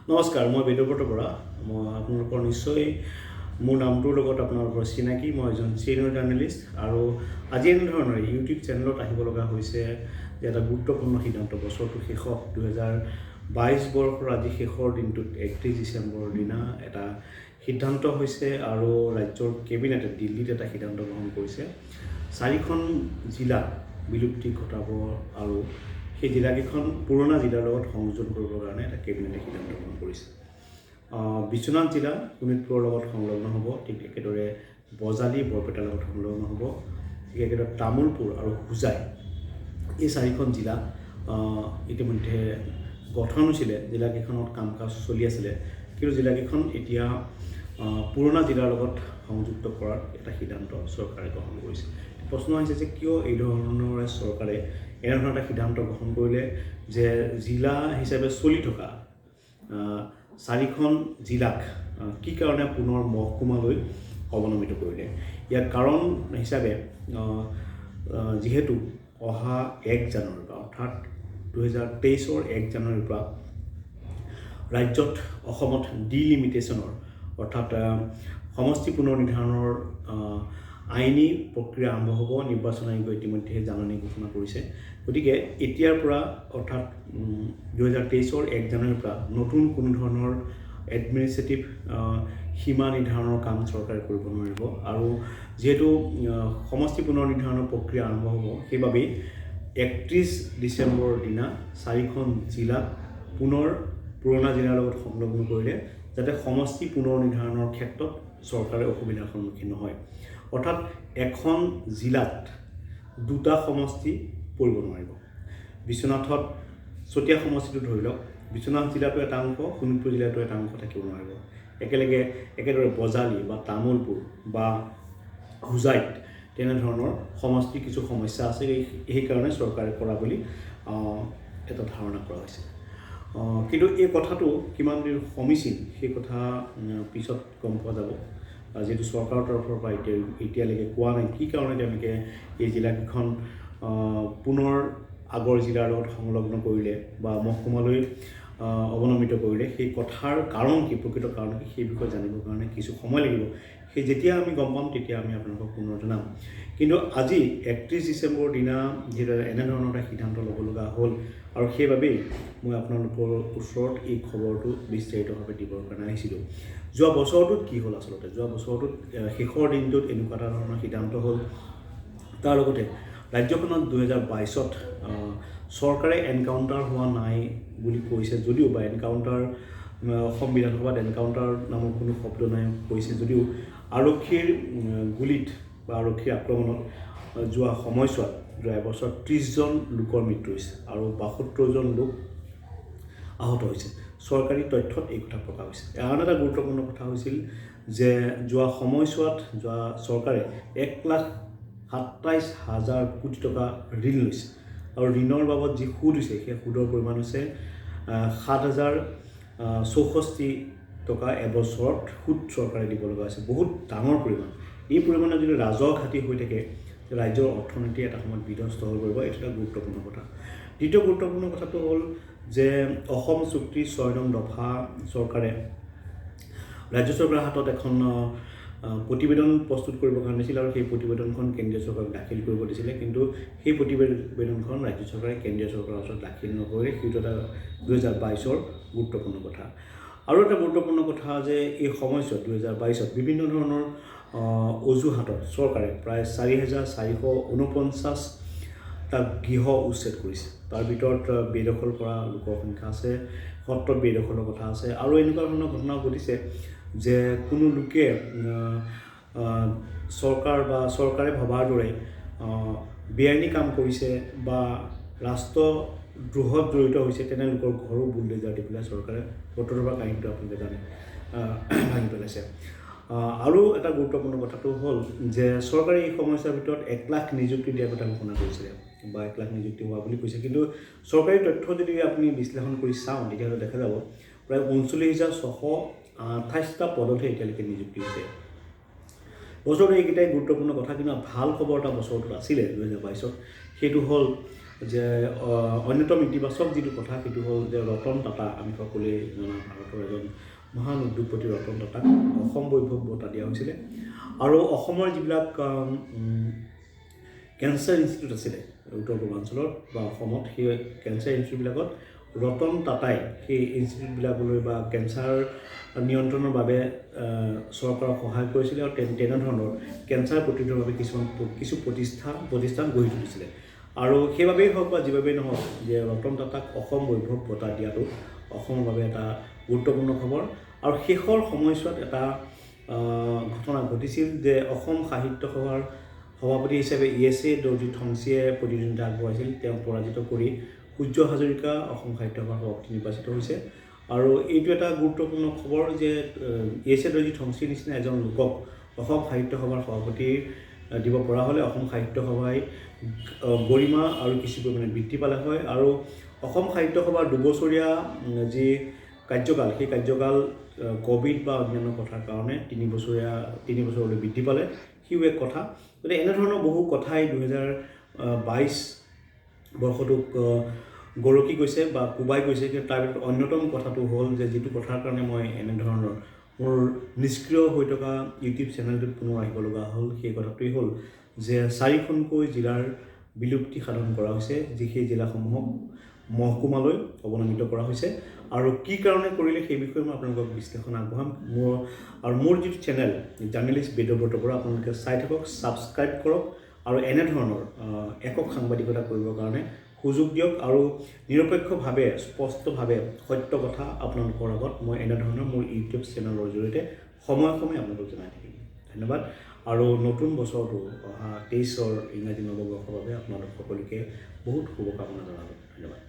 নমস্কাৰ, মই বেদব্ৰতৰ মই আপোনালোকৰ নিশ্চয় মোৰ নামটোৰ লগত আপোনালোকৰ চিনাকি। মই এজন চিনিয়ৰ জাৰ্নেলিষ্ট আৰু আজি এনেধৰণৰ ইউটিউব চেনেলত আহিব লগা হৈছে যে এটা গুৰুত্বপূৰ্ণ সিদ্ধান্ত। বছৰটো শেষত 2022 বৰ্ষৰ আজি শেষৰ দিনটোত 31 ডিচেম্বৰৰ দিনা এটা সিদ্ধান্ত হৈছে আৰু ৰাজ্যৰ কেবিনেটে দিল্লীত এটা সিদ্ধান্ত গ্ৰহণ কৰিছে। 4খন জিলা বিলুপ্তি ঘটাব আৰু সেই জিলাকেইখন পুৰণা জিলাৰ লগত সংযোজন কৰিবৰ কাৰণে এটা কেবিনেটে সিদ্ধান্ত গ্ৰহণ কৰিছে। বিশ্বনাথ জিলা শোণিতপুৰৰ লগত সংলগ্ন হ'ব, ঠিক একেদৰে বজালী বৰপেটাৰ লগত সংলগ্ন হ'ব, ঠিক একেদৰে তামোলপুৰ আৰু হোজাই এই 4খন জিলা ইতিমধ্যে গঠন হৈছিলে। জিলাকেইখনত কাম কাজ চলি আছিলে, কিন্তু জিলাকেইখন এতিয়া পুৰণা জিলাৰ লগত সংযুক্ত কৰাৰ এটা সিদ্ধান্ত চৰকাৰে গ্ৰহণ কৰিছে। প্ৰশ্ন আহিছে যে কিয় এই ধৰণৰে চৰকাৰে এনেধৰণৰ এটা সিদ্ধান্ত গ্ৰহণ কৰিলে যে জিলা হিচাপে চলি থকা 4খন জিলাক কি কাৰণে পুনৰ মহকুমালৈ অৱনমিত কৰিলে। ইয়াৰ কাৰণ হিচাপে যিহেতু অহা 1 জানুৱাৰীৰ পৰা অৰ্থাৎ 2023ৰ 1 জানুৱাৰীৰ পৰা ৰাজ্যত অসমত ডিলিমিটেশ্যনৰ অৰ্থাৎ সমষ্টি পুনৰ নিৰ্ধাৰণৰ আইনী প্ৰক্ৰিয়া আৰম্ভ হ'ব। নিৰ্বাচন আয়োগে ইতিমধ্যে জাননী ঘোষণা কৰিছে। গতিকে এতিয়াৰ পৰা অৰ্থাৎ 2023ৰ 1 জানুৱাৰীৰ পৰা নতুন কোনো ধৰণৰ এডমিনিষ্ট্ৰেটিভ সীমা নিৰ্ধাৰণৰ কাম চৰকাৰে কৰিব নোৱাৰিব আৰু যিহেতু সমষ্টি পুনৰ নিৰ্ধাৰণৰ প্ৰক্ৰিয়া আৰম্ভ হ'ব, সেইবাবেই 31 ডিচেম্বৰৰ দিনা 4খন জিলাক পুনৰ পুৰণা জিলাৰ লগত সংলগ্ন কৰিলে যাতে সমষ্টি পুনৰ নিৰ্ধাৰণৰ ক্ষেত্ৰত চৰকাৰে অসুবিধাৰ সন্মুখীন নহয়। অৰ্থাৎ এখন জিলাত 2টা সমষ্টি পৰিব নোৱাৰিব। বিশ্বনাথত চতিয়া সমষ্টিটো ধৰি লওক, বিশ্বনাথ জিলাটো এটা অংশ, শোণিতপুৰ জিলাটো এটা অংশ থাকিব নোৱাৰিব। একেদৰে বজালী বা তামোলপুৰ বা হোজাইত তেনেধৰণৰ সমষ্টিৰ কিছু সমস্যা আছে, সেইকাৰণে চৰকাৰে কৰা বুলি এটা ধাৰণা কৰা হৈছে। কিন্তু এই কথাটো কিমান দূৰ সমীচীন সেই কথা পিছত গম পোৱা যাব। যিহেতু চৰকাৰৰ তৰফৰ পৰা এতিয়ালৈকে কোৱা নাই কি কাৰণে তেওঁলোকে এই জিলাকেইখন পুনৰ আগৰ জিলাৰ লগত সংলগ্ন কৰিলে বা মহকুমালৈ অৱনমিত কৰিলে। সেই কথাৰ কাৰণ কি, প্ৰকৃত কাৰণ কি, সেই বিষয়ে জানিবৰ কাৰণে কিছু সময় লাগিব। সেই যেতিয়া আমি গম পাম তেতিয়া আমি আপোনালোকক পুনৰ জনাম। কিন্তু আজি 31 ডিচেম্বৰৰ দিনা যিহেতু এনেধৰণৰ এটা সিদ্ধান্ত ল'ব লগা হ'ল আৰু সেইবাবেই মই আপোনালোকৰ ওচৰত এই খবৰটো বিস্তাৰিতভাৱে দিবৰ কাৰণে আহিছিলোঁ। যোৱা বছৰটোত কি হ'ল আচলতে, যোৱা বছৰটোত শেষৰ দিনটোত এনেকুৱা এটা ধৰণৰ সিদ্ধান্ত হ'ল। তাৰ লগতে ৰাজ্যখনত 2022ত চৰকাৰে এনকাউণ্টাৰ হোৱা নাই বুলি কৈছে যদিও, বা এনকাউণ্টাৰ অসম বিধানসভাত এনকাউণ্টাৰ নামৰ কোনো শব্দ নাই কৈছে যদিও, আৰক্ষীৰ গুলীত বা আৰক্ষীৰ আক্ৰমণত যোৱা সময়ছোৱাত যোৱা এবছৰত 30জন লোকৰ মৃত্যু হৈছে আৰু 72জন লোক আহত হৈছে। চৰকাৰী তথ্যত এই কথা প্ৰকাশ হৈছে। আন এটা গুৰুত্বপূৰ্ণ কথা হৈছিল যে যোৱা সময়ছোৱাত চৰকাৰে 1,27,000 কোটি টকা ঋণ লৈছে আৰু ঋণৰ বাবদ যি সুদ হৈছে সেই সুদৰ পৰিমাণ হৈছে 7,064 টকা এবছৰত সুদ চৰকাৰে দিব লগা হৈছে। বহুত ডাঙৰ পৰিমাণ। এই পৰিমাণে যদি ৰাজহ ঘাটি হৈ থাকে ৰাজ্যৰ অৰ্থনীতি এটা সময়ত বিধ্বস্ত হৈ পৰিব। এইটো এটা গুৰুত্বপূৰ্ণ কথা। দ্বিতীয় গুৰুত্বপূৰ্ণ কথাটো হ'ল যে অসম চুক্তিৰ 6 নং দফা চৰকাৰে ৰাজ্য চৰকাৰৰ হাতত এখন প্ৰতিবেদন প্ৰস্তুত কৰিবৰ কাৰণে দিছিল আৰু সেই প্ৰতিবেদনখন কেন্দ্ৰীয় চৰকাৰক দাখিল কৰিব দিছিলে, কিন্তু সেই প্ৰতিবেদনখন ৰাজ্য চৰকাৰে কেন্দ্ৰীয় চৰকাৰৰ ওচৰত দাখিল নকৰে। সেইটো এটা 2022ৰ গুৰুত্বপূৰ্ণ কথা। আৰু এটা গুৰুত্বপূৰ্ণ কথা যে এই সময়ছোৱাত 2022ত বিভিন্ন ধৰণৰ অজুহাতত চৰকাৰে প্ৰায় 4,449টা গৃহ উচ্ছেদ কৰিছে। তাৰ ভিতৰত বেদখল কৰা লোকৰ সংখ্যা আছে, সত্ৰত বেদখলৰ কথা আছে আৰু এনেকুৱা ধৰণৰ ঘটনা ঘটিছে যে কোনো লোকে চৰকাৰ বা চৰকাৰে ভবাৰ দৰে বেআইনী কাম কৰিছে বা ৰাষ্ট্ৰদ্ৰোহত জড়িত হৈছে, তেনে লোকৰ ঘৰো বুলডেজাৰ দি পেলাই চৰকাৰে বতৰৰ কাহিনীটো আপোনালোকে জানে ভাঙি পেলাইছে। আৰু এটা গুৰুত্বপূৰ্ণ কথাটো হ'ল যে চৰকাৰে এই সময়ছোৱাৰ ভিতৰত 1 লাখ নিযুক্তি দিয়াৰ কথা ঘোষণা কৰিছিলে বা 1 লাখ নিযুক্তি হোৱা বুলি কৈছে, কিন্তু চৰকাৰী তথ্য যদি আপুনি বিশ্লেষণ কৰি চাওঁ তেতিয়াহ'লে দেখা যাব প্ৰায় 39,628টা পদতহে এতিয়ালৈকে নিযুক্তি হৈছে। বছৰটো এইকেইটাই গুৰুত্বপূৰ্ণ কথা। কিন্তু ভাল খবৰ এটা বছৰটোত আছিলে 2022ত, সেইটো হ'ল যে অন্যতম ইতিবাচক যিটো কথা সেইটো হ'ল যে ৰতন টাটা, আমি সকলোৱে জনা ভাৰতৰ এজন মহান উদ্যোগপতি ৰতন টাটাক অসম বৈভৱ বঁটা দিয়া হৈছিলে। আৰু অসমৰ যিবিলাক কেঞ্চাৰ ইনষ্টিটিউট আছিলে উত্তৰ পূৰ্বাঞ্চলত বা অসমত, সেই কেঞ্চাৰ ইনষ্টিটিউটবিলাকত ৰতন টাটাই সেই ইনষ্টিটিউটবিলাকলৈ বা কেঞ্চাৰ নিয়ন্ত্ৰণৰ বাবে চৰকাৰক সহায় কৰিছিলে আৰু তেনেধৰণৰ কেঞ্চাৰ প্ৰতিৰোধৰ বাবে কিছু প্ৰতিষ্ঠান গঢ়ি তুলিছিলে। আৰু সেইবাবেই হওক বা যিবাবেই নহওক যে ৰতন টাটাক অসম বৈভৱ বঁটা দিয়াটো অসমৰ বাবে এটা গুৰুত্বপূৰ্ণ খবৰ। আৰু শেষৰ সময়ছোৱাত এটা ঘটনা ঘটিছিল যে অসম সাহিত্য সভাৰ সভাপতি হিচাপে দৰ্জী ঠংচিয়ে প্ৰতিদ্বন্দ্বিতা আগবঢ়াইছিল। তেওঁক পৰাজিত কৰি সূৰ্য হাজৰিকা অসম সাহিত্য সভাৰ সভাপতি নিৰ্বাচিত হৈছে। আৰু এইটো এটা গুৰুত্বপূৰ্ণ খবৰ যে দৰ্জী ঠংচিৰ নিচিনা এজন লোকক অসম সাহিত্য সভাৰ সভাপতি দিব পৰা হ'লে অসম সাহিত্য সভাই গৰিমা আৰু কিছু পৰিমাণে বৃদ্ধি পালে হয়। আৰু অসম সাহিত্য সভাৰ দুবছৰীয়া যি কাৰ্যকাল, সেই কাৰ্যকাল ক'ভিড বা অন্যান্য কথাৰ কাৰণে 3 বছৰলৈ বৃদ্ধি পালে, সিও এক কথা। গতিকে এনেধৰণৰ বহু কথাই 2022 বৰ্ষটোক গৰকি গৈছে বা কোবাই গৈছে। কিন্তু তাৰ ভিতৰত অন্যতম কথাটো হ'ল যে যিটো কথাৰ কাৰণে মই এনেধৰণৰ মোৰ নিষ্ক্ৰিয় হৈ থকা ইউটিউব চেনেলটোত পুনৰ আহিব লগা হ'ল, সেই কথাটোৱেই হ'ল যে 4খনকৈ জিলাৰ বিলুপ্তি সাধন কৰা হৈছে, যি সেই জিলাসমূহক মহকুমালৈ অৱনমিত কৰা হৈছে। আৰু কি কাৰণে কৰিলে সেই বিষয়ে মই আপোনালোকক বিশ্লেষণ আগবঢ়াম। মোৰ যিটো চেনেল জাৰ্নেলিষ্ট বেদব্ৰতৰ পৰা আপোনালোকে চাই থাকক, ছাবস্ক্ৰাইব কৰক আৰু এনেধৰণৰ একক সাংবাদিকতা কৰিবৰ কাৰণে সুযোগ দিয়ক। আৰু নিৰপেক্ষভাৱে স্পষ্টভাৱে সত্য কথা আপোনালোকৰ আগত মই এনেধৰণৰ মোৰ ইউটিউব চেনেলৰ জৰিয়তে সময়ে আপোনালোকক জনাই থাকিম। ধন্যবাদ। আৰু নতুন বছৰটো অহা 23ৰ ইংৰাজী নৱবৰ্ষৰ বাবে আপোনালোক সকলোকে বহুত শুভকামনা জনালোঁ। ধন্যবাদ।